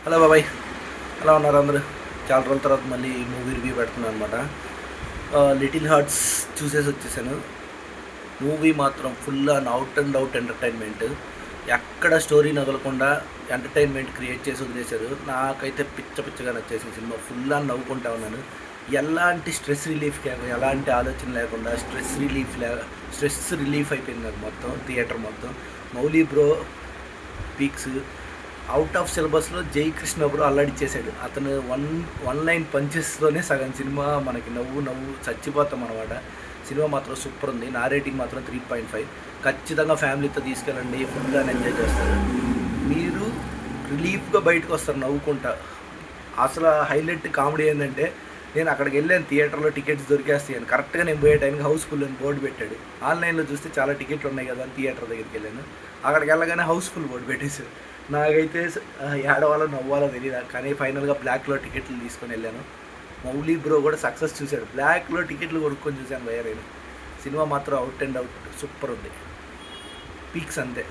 Hello బాబాయ్, ఎలా ఉన్నారు అందరూ? చాలా రోజుల తర్వాత మళ్ళీ మూవీ రివ్యూ పెడుతున్నాను అనమాట. లిటిల్ హార్ట్స్ చూసేసి వచ్చేసాను. మూవీ మాత్రం ఫుల్ అండ్ అవుట్ ఎంటర్టైన్మెంట్. ఎక్కడ స్టోరీ నగలకుండా ఎంటర్టైన్మెంట్ క్రియేట్ చేసి వదిలేశారు. నాకైతే పిచ్చగా నచ్చేసింది సినిమా. ఫుల్ అని నవ్వుకుంటా ఉన్నాను. ఎలాంటి స్ట్రెస్ రిలీఫ్ ఎలాంటి ఆలోచన లేకుండా స్ట్రెస్ రిలీఫ్ అయిపోయింది నాకు మొత్తం థియేటర్ మొత్తం. Mouli bro peaks. Out of సిలబస్లో జై కృష్ణ బ్రో అల్లాడిచ్చేసాడు. అతను వన్ లైన్ పంచెస్లోనే సగం సినిమా మనకి నవ్వు చచ్చిపోతాం అనమాట. సినిమా మాత్రం సూపర్ ఉంది. నా రేటింగ్ మాత్రం 3.5. ఖచ్చితంగా ఫ్యామిలీతో తీసుకెళ్ళండి, ఫుల్గా ఎంజాయ్ చేస్తారు. మీరు రిలీఫ్గా బయటకు వస్తారు నవ్వుకుంటా. అసలు హైలైట్ కామెడీ ఏంటంటే, నేను అక్కడికి వెళ్ళాను, థియేటర్లో టికెట్స్ దొరికేస్తాయని. కరెక్ట్గా నేను పోయే టైంకి హౌస్ఫుల్ అని బోర్డు పెట్టాడు. ఆన్లైన్లో చూస్తే చాలా టికెట్లు ఉన్నాయి కదా అని థియేటర్ దగ్గరికి వెళ్ళాను. అక్కడికి వెళ్ళగానే హౌస్ఫుల్ బోర్డు పెట్టేశారు. నాకైతే ఏడవాలో నవ్వాలో తెలియదు, కానీ ఫైనల్గా బ్లాక్లో టికెట్లు తీసుకొని వెళ్ళాను. మౌలీ బ్రో కూడా సక్సెస్ చూశాడు. బ్లాక్లో టికెట్లు కొనుక్కొని చూశాను వేరే. సినిమా మాత్రం అవుట్ సూపర్ ఉంది. పీక్స్ అంతే.